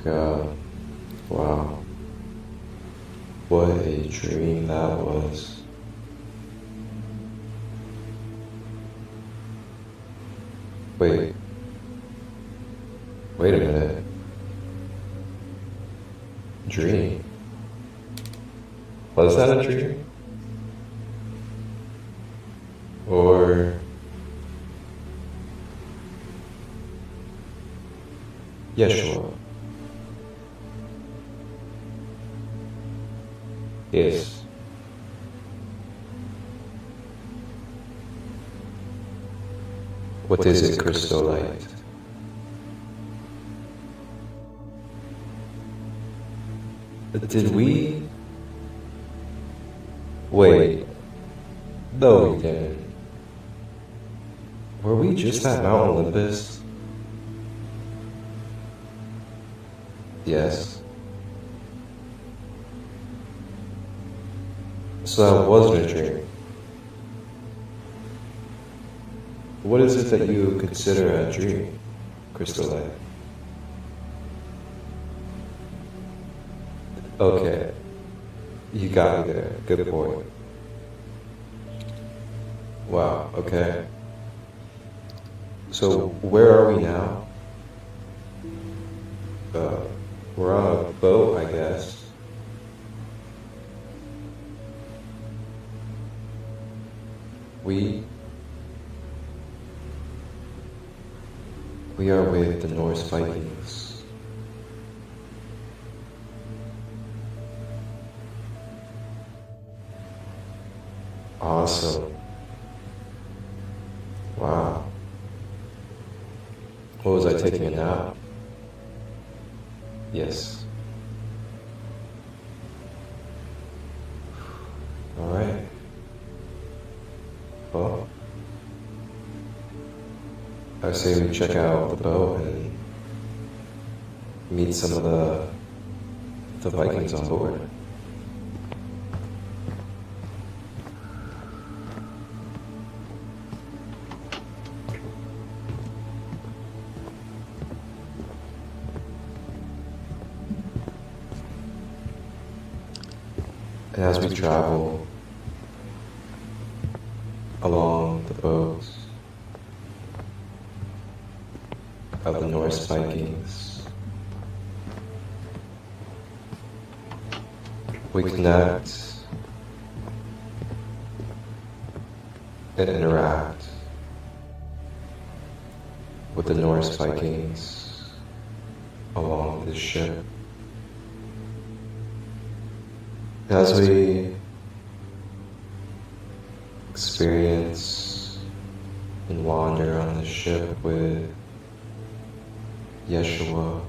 God. Wow. What a dream that was. Wait a minute. Dream? Was that a dream? Or Yeshua? Yes. What is it, crystal light? Did we? Wait. No, we didn't. Were we just at Mount Olympus? Yes. So that wasn't a dream. What is it that you consider a dream, Crystal Light? Okay. You got me there. Good point. Wow, okay. So where are we now? We're on a boat, I guess. We are with the Norse Vikings. Awesome. Wow. What was I taking a nap? Yes. All right. Well, I say we check out the boat and meet some of the Vikings on board. And as we travel along the boats of the Norse Vikings, we connect and interact with the Norse Vikings along this ship. As we experience and wander on this ship with Yeshua,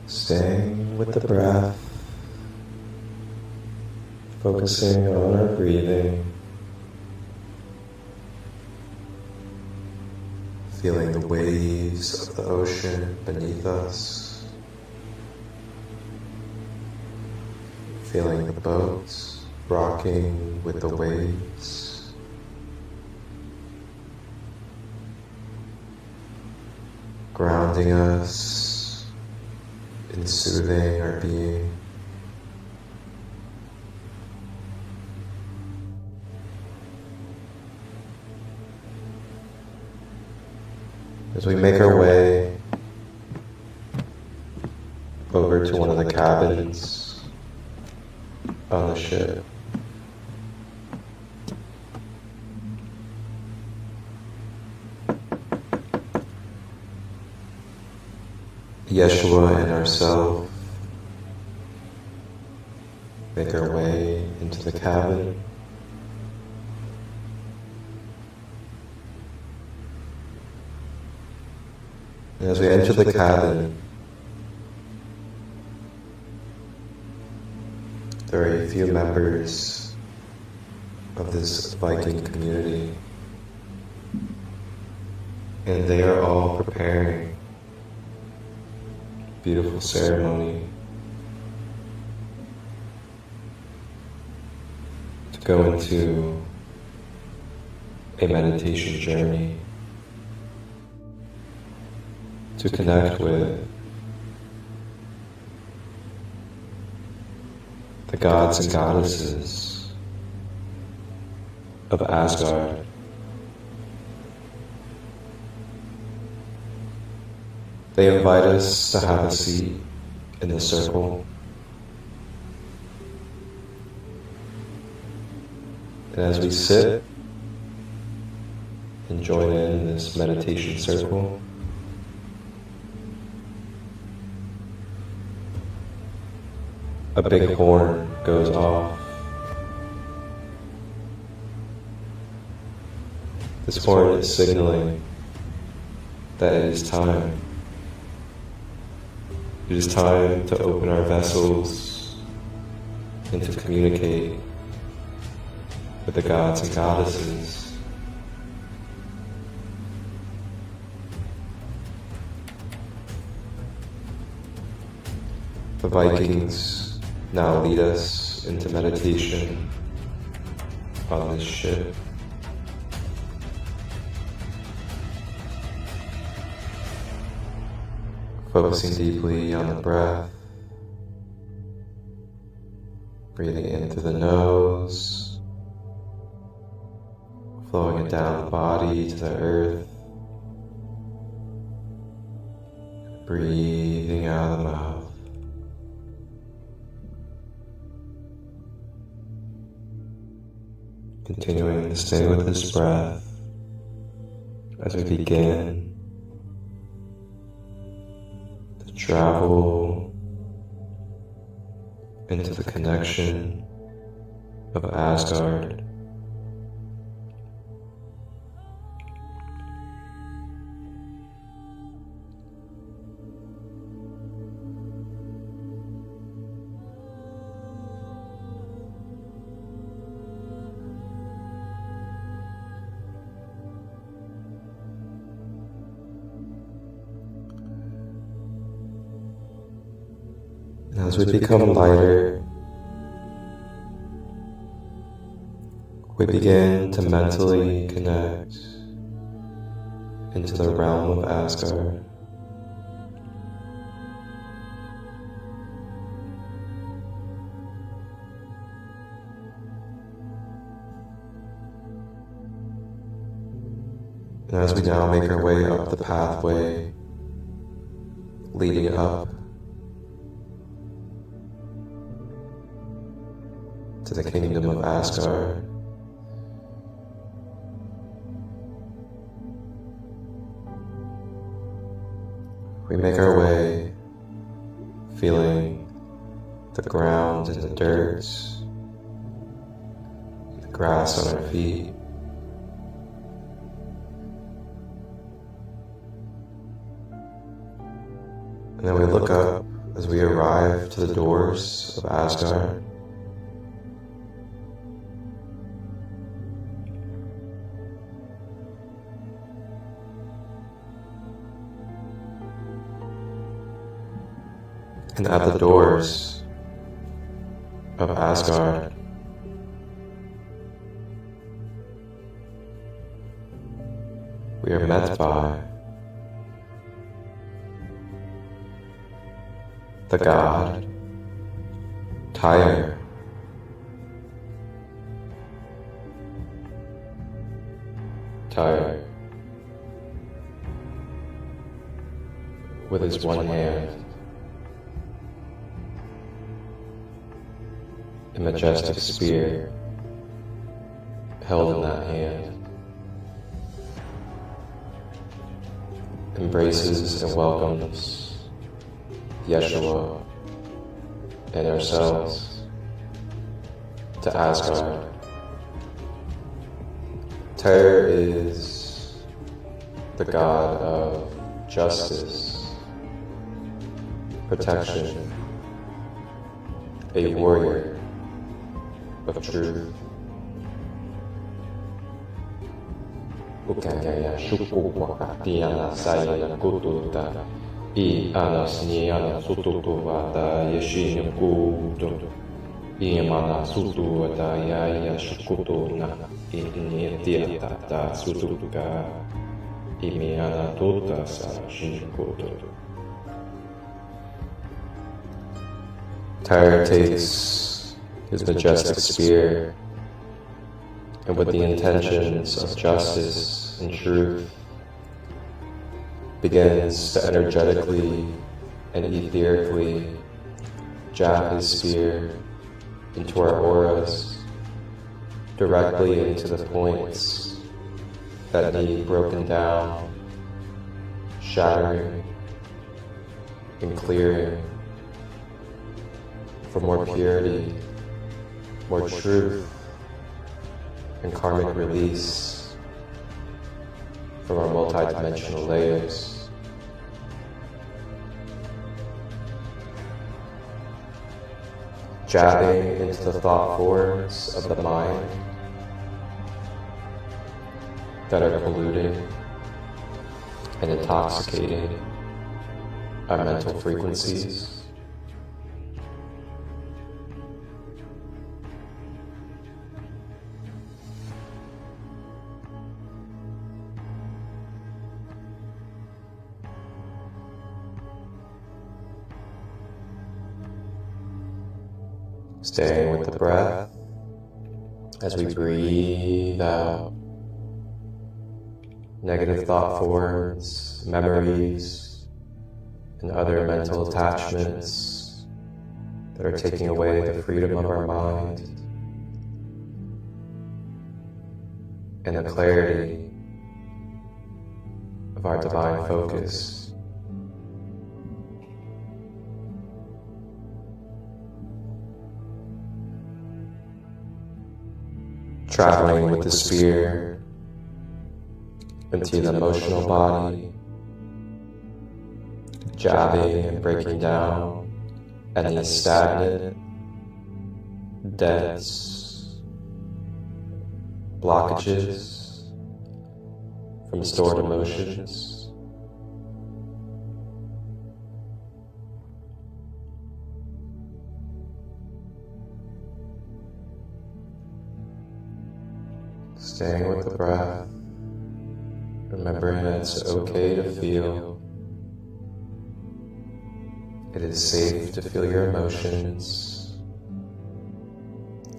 staying with the breath, focusing on our breathing, feeling the waves of the ocean beneath us, feeling the boats rocking with the waves, grounding us and soothing our being. As we make our way over to one of the cabins on the ship, Yeshua and ourselves make our way into the cabin. And as we enter the cabin, there are a few members of this Viking community, and they are all preparing a beautiful ceremony to go into a meditation journey to connect with the gods and goddesses of Asgard. They invite us to have a seat in the circle, and as we sit and join in this meditation circle, a big horn goes off. This horn is signaling that it is time. It is time to open our vessels and to communicate with the gods and goddesses. The Vikings now lead us into meditation on this ship. Focusing deeply on the breath, breathing in through the nose, flowing it down the body to the earth, breathing out of the mouth. Continuing to stay with this breath as we begin to travel into the connection of Asgard. As we become lighter, we begin to mentally connect into the realm of Asgard. And as we now make our way up the pathway leading up to the kingdom of Asgard, we make our way feeling the ground and the dirt, the grass on our feet. And then we look up as we arrive to the doors of Asgard. And at the doors of Asgard, we are met by the god Tyr. Tyr, with his one hand, a majestic spear held in that hand, embraces and welcomes Yeshua and ourselves to Asgard. Tyr is the god of justice, protection, a warrior of truth. Gaia I anasniana sototuvata yeshina kuto Iamana sutu ataya shukuto na inyetiata ta sutuka imiana tota sa shinkoto. Tyre takes his majestic spear and with the intentions of justice and truth begins to energetically and etherically jab his spear into our auras, directly into the points that need broken down, shattering, and clearing for more purity, more truth, and karmic release from our multidimensional layers. Jabbing into the thought forms of the mind that are polluting and intoxicating our mental frequencies. Staying with the breath as we breathe out negative thought forms, memories, and other mental attachments that are taking away the freedom of our mind and the clarity of our divine focus. Traveling with the spear into the emotional body, jabbing and breaking down any stagnant, dense blockages from stored emotions. Staying with the breath, remembering that it's okay to feel. It is safe to feel your emotions.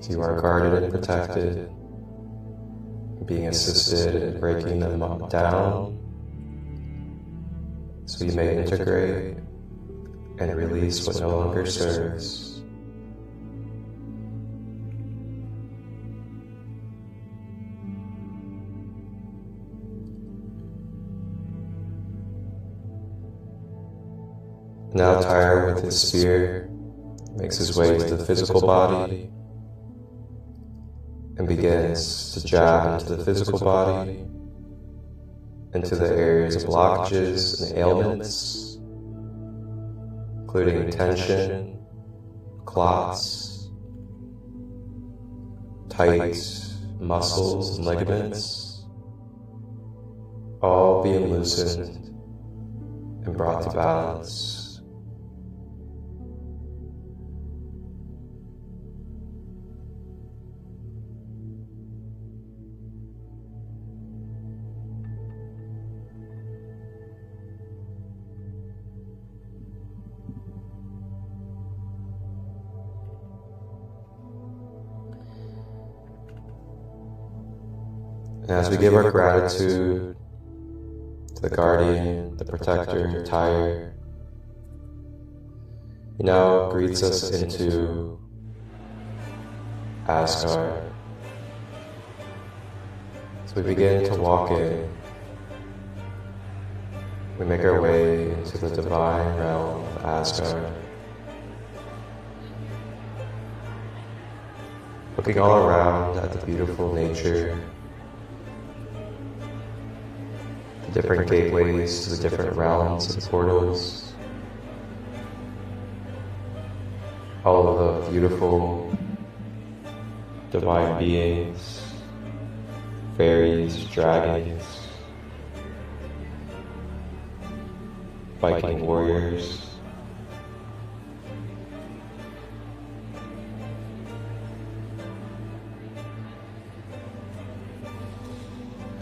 You are guarded and protected, being assisted in breaking them down so you may integrate and release what no longer serves. Now Tyre with his spear makes his way to the physical body and begins to jab into the physical body, into the areas of blockages and ailments, including tension, clots, tight muscles and ligaments, all being loosened and brought to balance. And as we give our gratitude to the guardian, the protector, Tyre, he now greets us into Asgard. So we begin to walk in. We make our way into the divine realm of Asgard. Looking all around at the beautiful nature, different gateways to the different realms and portals, all of the beautiful divine beings, fairies, dragons, Viking warriors,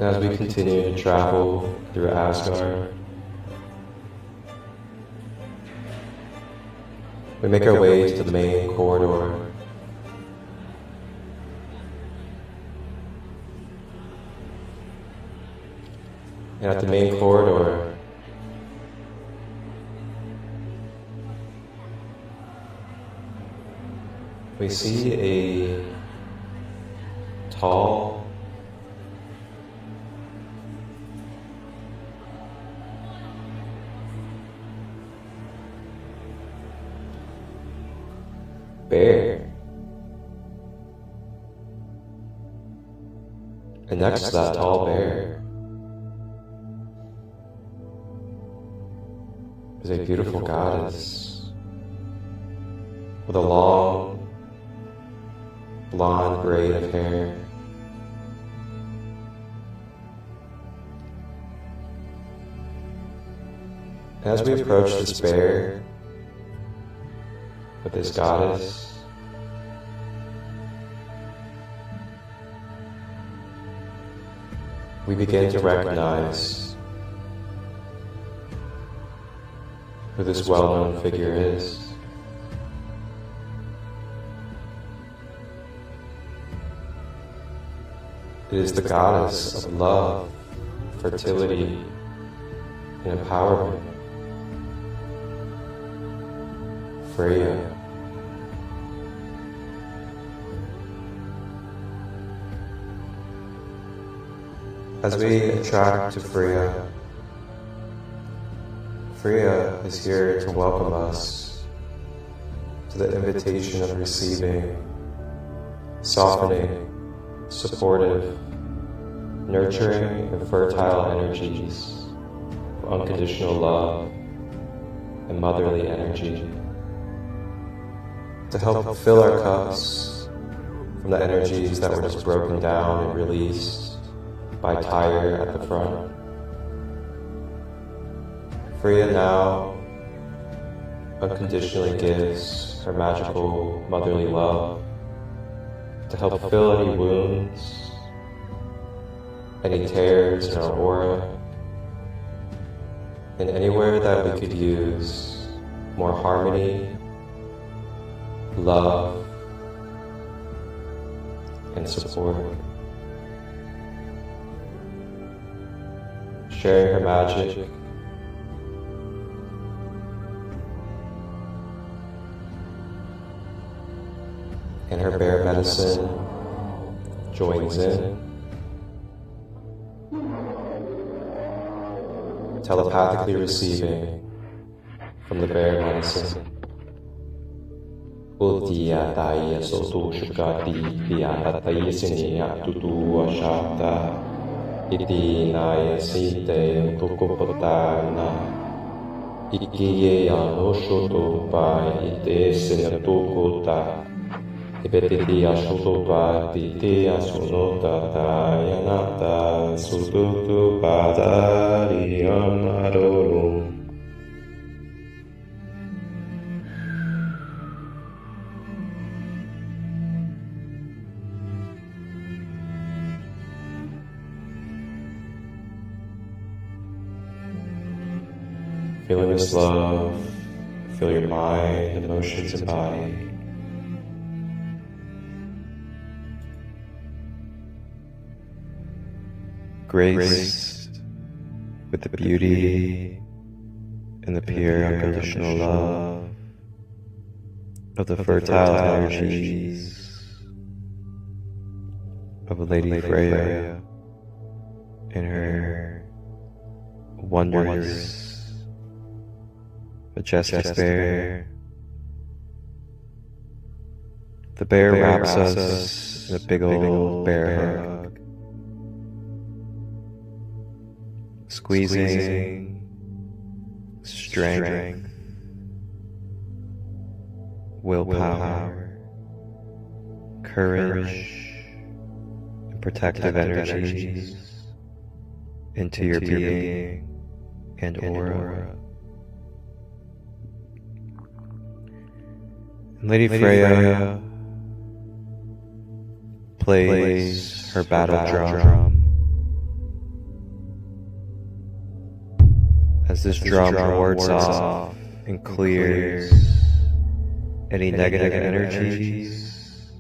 And as we continue to travel through Asgard, we make our way to the main corridor. And at the main corridor, we see a tall, bear. And next to that tall bear is a beautiful goddess with a long, blonde braid of hair. As we approach this bear with this goddess, we begin to recognize who this well-known figure is. It is the goddess of love, fertility, and empowerment, Freyja. As we attract to Freyja, Freyja is here to welcome us to the invitation of receiving, softening, supportive, nurturing, and fertile energies of unconditional love and motherly energy to help fill our cups from the energies that were just broken down and released by Tyre at the front. Freyja now unconditionally gives her magical motherly love to help fill any wounds, any tears in our aura, and anywhere that we could use more harmony, love, and support. Sharing her magic and her bear medicine joins in, telepathically receiving from the bear medicine. Ultia Daya Sotu Shukati Piata Yesini Tutu Ashata Iti Naya Site Tukupotana Ikiye Anoshotopa Ite Senatukuta Ibetiti Ashotopa Titi Asunota Tayanata Sututu Padari Amadorum. Feeling this love, feel your mind, emotions, and body. Graced with the beauty and the pure unconditional love of the fertile energies of Lady Freyja and her wondrous majestic bear. The bear wraps us in a big old bear hug, squeezing strength, willpower, courage, and protective energies into your being and aura. Lady Freyja plays her battle drum as this drum wards off and clears any negative energies,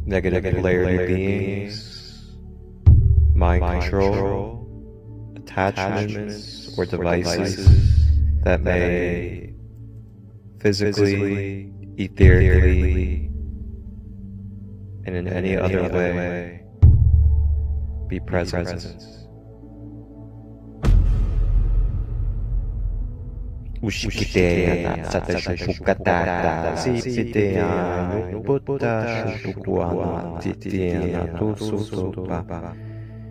negative polarity beings, mind control, attachments, or devices that may physically, etherically, and in any other way be present. Ushikiteya satashupukatada sititea nukpota shupukuana titiena tusutupa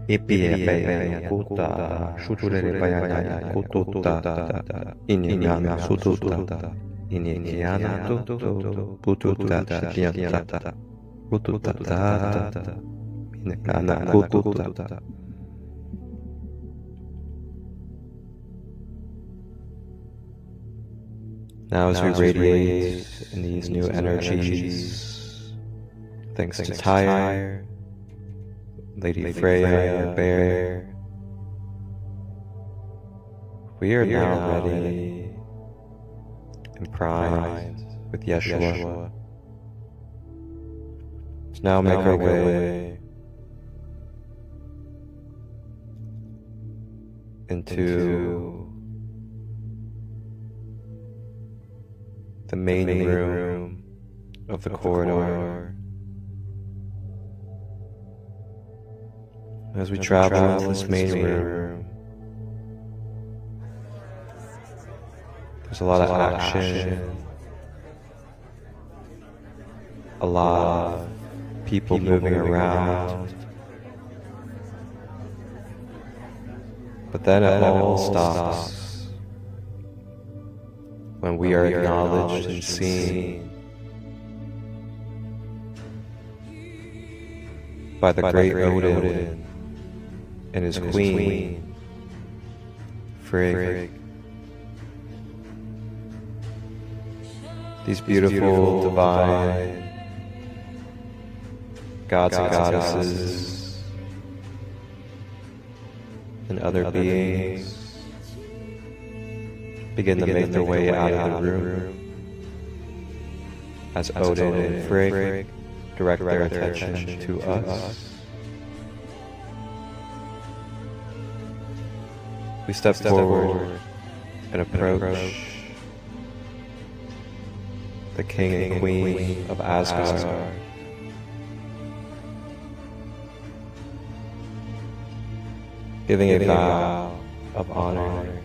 Epiepea kuta shuturepayana kututa iniana sututa iniana tutu pututa shatiata pututa inekana kututa. Now as we radiate in these new energies, thanks to Tyre, Lady Freyja, Bear, we are now ready and primed with Yeshua to now make our way into the main room of the corridor. As we travel into this main room, there's a lot of action, a lot of people moving around, but then it all stops when we are acknowledged and seen by the great Odin and his queen, Freyja. These beautiful, divine gods and goddesses and other beings begin to make their way out of the room as Odin and Freyja direct their attention to us. We step forward and approach the king and queen of Asgard. Giving a vow of honor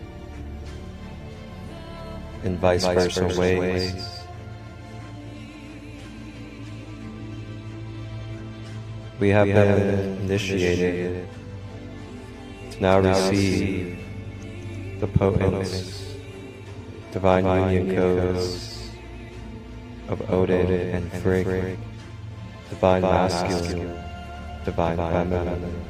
in vice versa ways. We have been initiated to now receive the potent divine union codes of Odin and Freyja, divine masculine, divine feminine.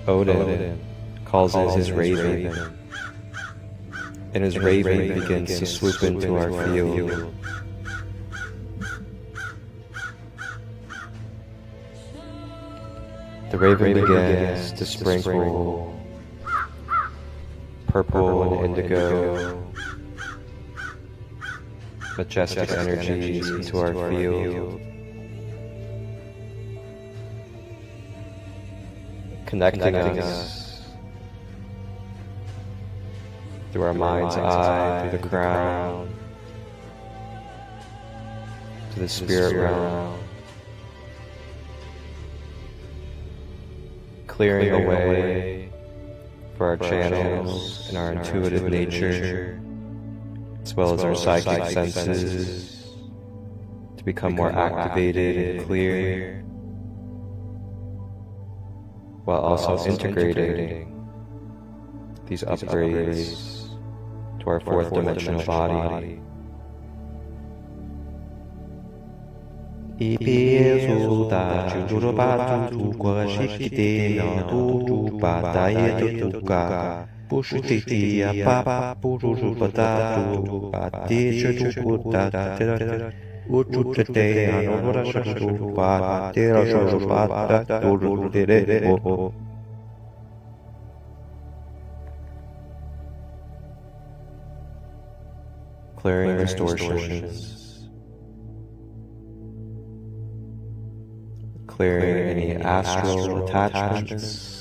Odin calls in his raven, and his raven begins to swoop into our field. The raven begins to sprinkle purple and indigo majestic energies into our field, connecting us through our mind's eye, through the crown, to the spirit realm, clearing the way for our channels and our intuitive nature, as well as our psychic senses, to become more activated and clear, while also integrating these upgrades to our fourth dimensional body. Uchutate anovara shashu pa tera shashu pa ta duru tere o. Clearing distortions, clearing any astral attachments,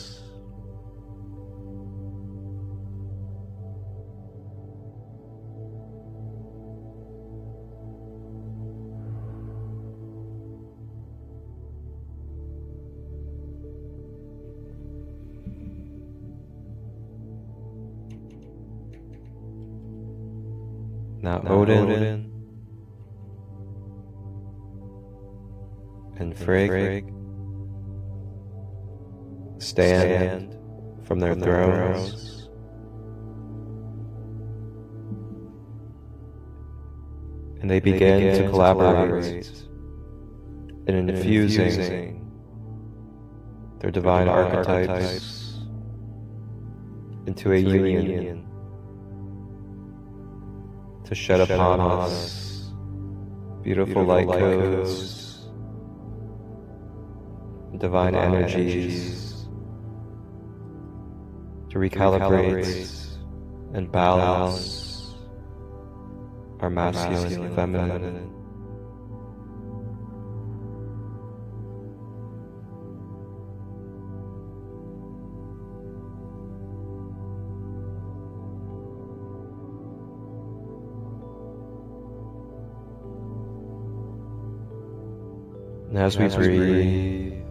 now Odin and Freyja stand from their thrones and they begin to collaborate in infusing their divine archetypes into a union to shed upon us beautiful light codes, divine energies, to recalibrate and balance our masculine and feminine. And as we breathe,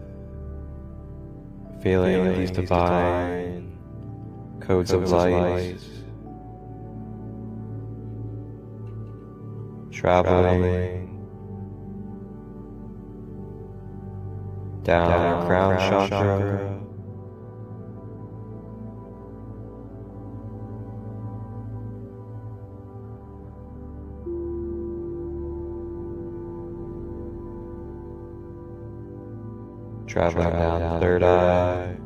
feeling these divine codes of light traveling down our crown chakra, traveling down the third eye,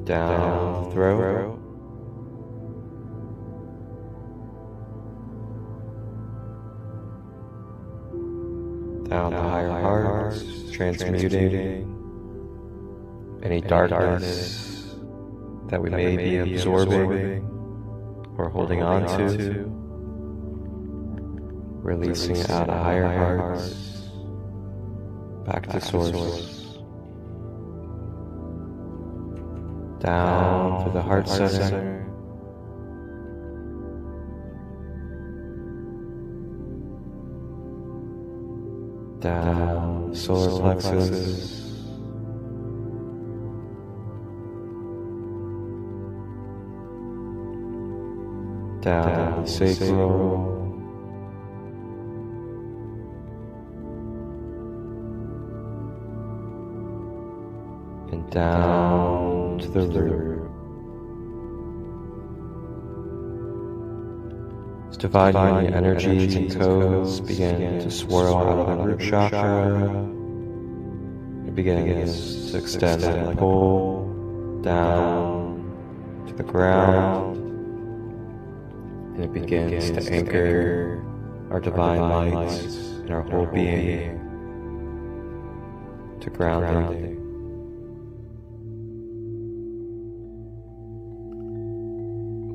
down the throat, down the higher heart, transmuting any darkness that we may be absorbing or holding on to, releasing it out of higher hearts, back to source, down to the heart center, down the solar plexus, down the sacral, and down to the root. As divine union energies and codes begin to swirl out of the root chakra, it begins to extend and pull down to the ground. And it begins to anchor our divine light and our whole being to grounding.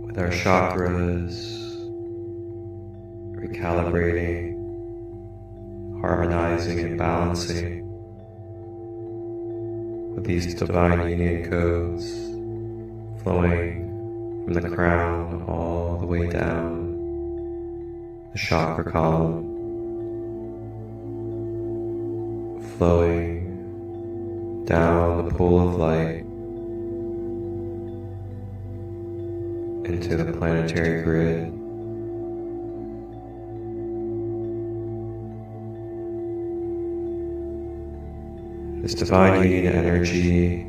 With our chakras recalibrating, harmonizing and balancing with these divine union codes flowing from the crown all the way down the chakra column, flowing down the pool of light into the planetary grid. This divine union energy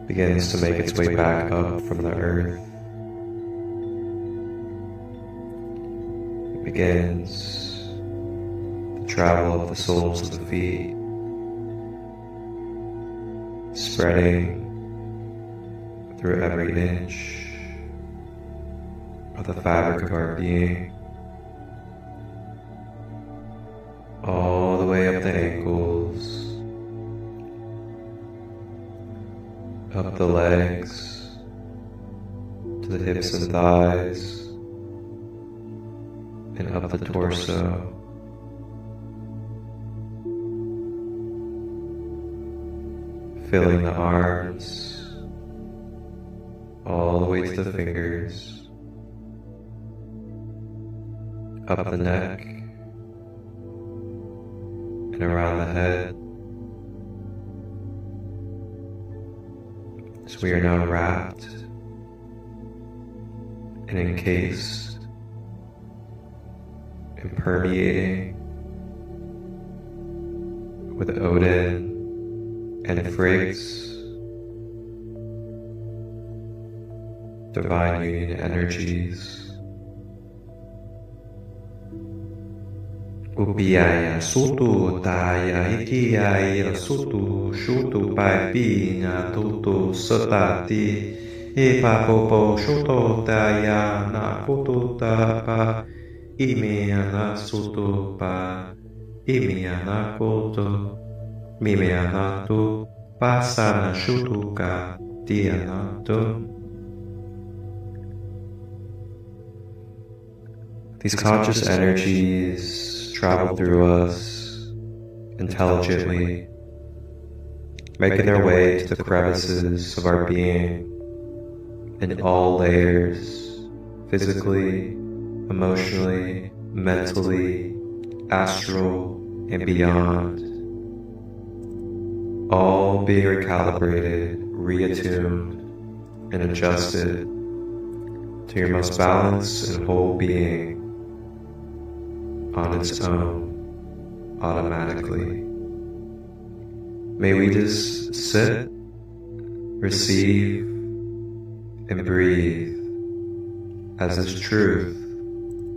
begins to make its way back up from the earth. It begins the travel of the soles of the feet, spreading through every inch of the fabric of our being, all the way up the ankles, up the legs, to the hips and thighs, and up the torso. Filling the arms all the way to the fingers, up the neck and around the head. So we are now wrapped and encased and permeating with Odin and Freyja's divine union energies. Upiaya sutu taya ikiaya sutu shutu paipina tutu sotati ipapopo shuto taya na kutu tapa imiana sutu pa imiana kutu mimiana tu pasana shutuka diana tu. These conscious energies travel through us intelligently, making their way to the crevices of our being in all layers, physically, emotionally, mentally, astral, and beyond, all being recalibrated, reattuned, and adjusted to your most balanced and whole being on its own, automatically. May we just sit, receive, and breathe as this truth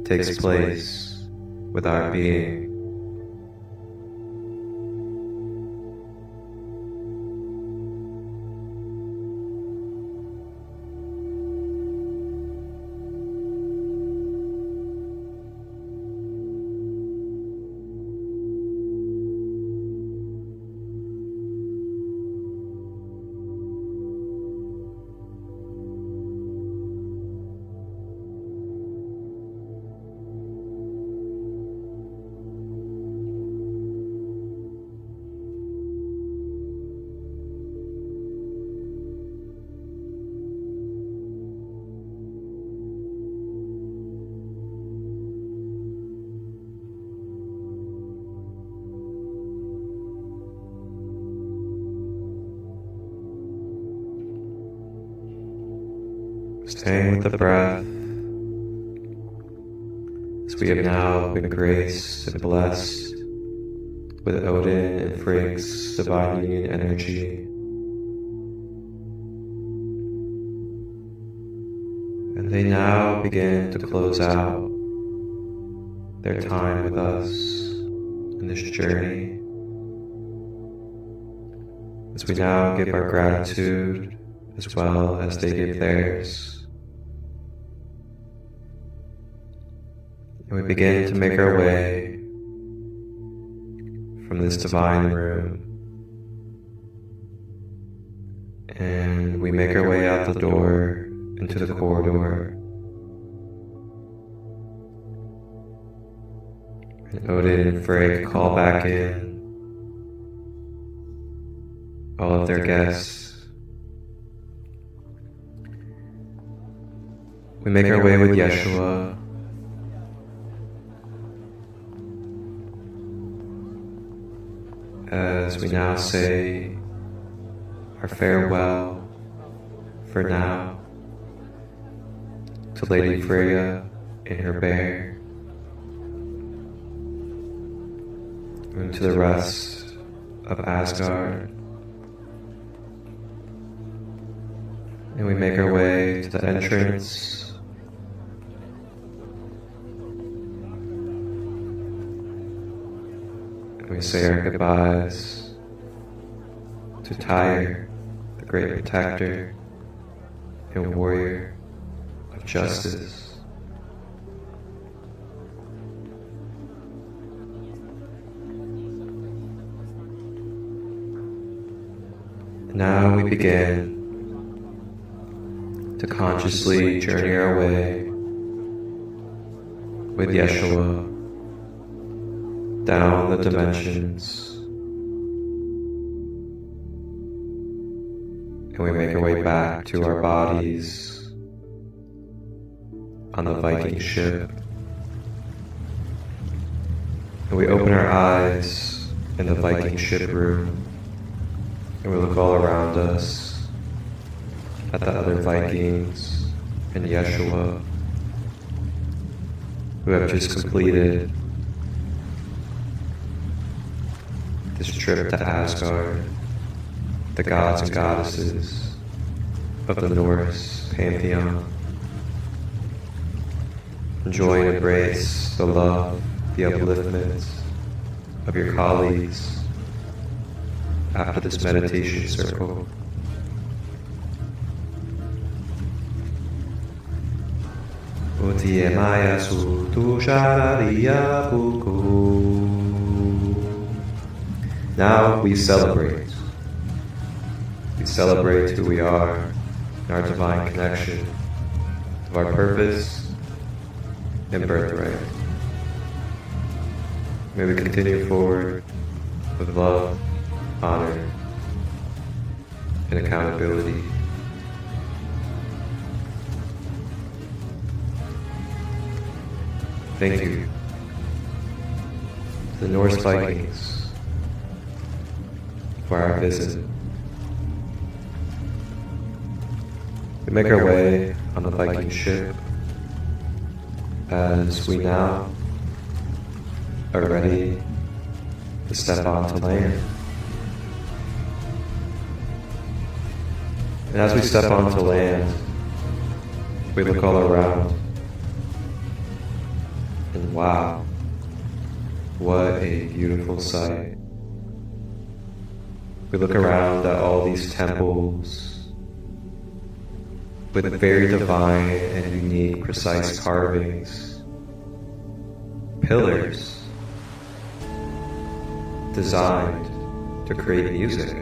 takes place with our being. Staying with the breath, as we have now been graced and blessed with Odin and Freyja's divine union energy. And they now begin to close out their time with us in this journey, as we now give our gratitude as well as they give theirs. And we begin to make our way from this divine room, and we make our way out the door into the corridor. And Odin and Freyja call back in all of their guests. We make our way with Yeshua, as we now say our farewell for now to Lady Freyja and her bear, and to the rest of Asgard. And we make our way to the entrance, and we say our goodbyes to Tyre, the great protector and warrior of justice. And now we begin to consciously journey our way with Yeshua down the dimensions. And we make our way back to our bodies on the Viking ship. And we open our eyes in the Viking ship room. And we look all around us at the other Vikings and Yeshua who have just completed this trip to Asgard, the gods and goddesses of the Norse pantheon. Enjoy and embrace the love, the upliftment of your colleagues after this meditation circle. Now we celebrate. We celebrate who we are and our divine connection of our purpose and birthright. May we continue forward with love, honor, and accountability. Thank you to the Norse Vikings for our visit. We make our way on the Viking ship as we now are ready to step onto land. And as we step onto land, we look all around. And wow, what a beautiful sight. We look around at all these temples with very divine and unique, precise carvings, pillars designed to create music.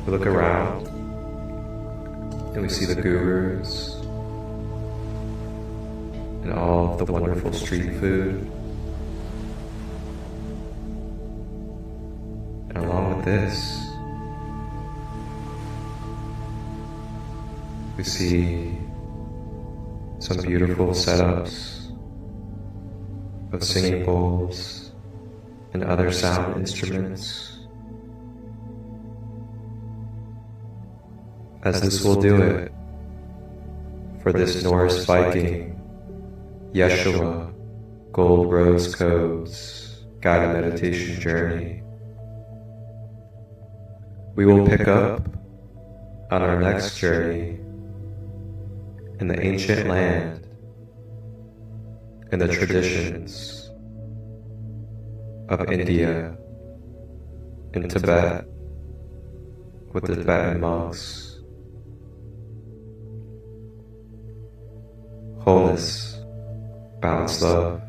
We look around and we see the gurus and all of the wonderful street food. And along with this, we see some beautiful setups of singing bowls and other sound instruments. As this will do it for this Norse Viking Yeshua Gold Rose Codes guided meditation journey. We will pick up on our next journey in the ancient land and the traditions of India and Tibet with the Tibetan monks. Wholeness, balanced love,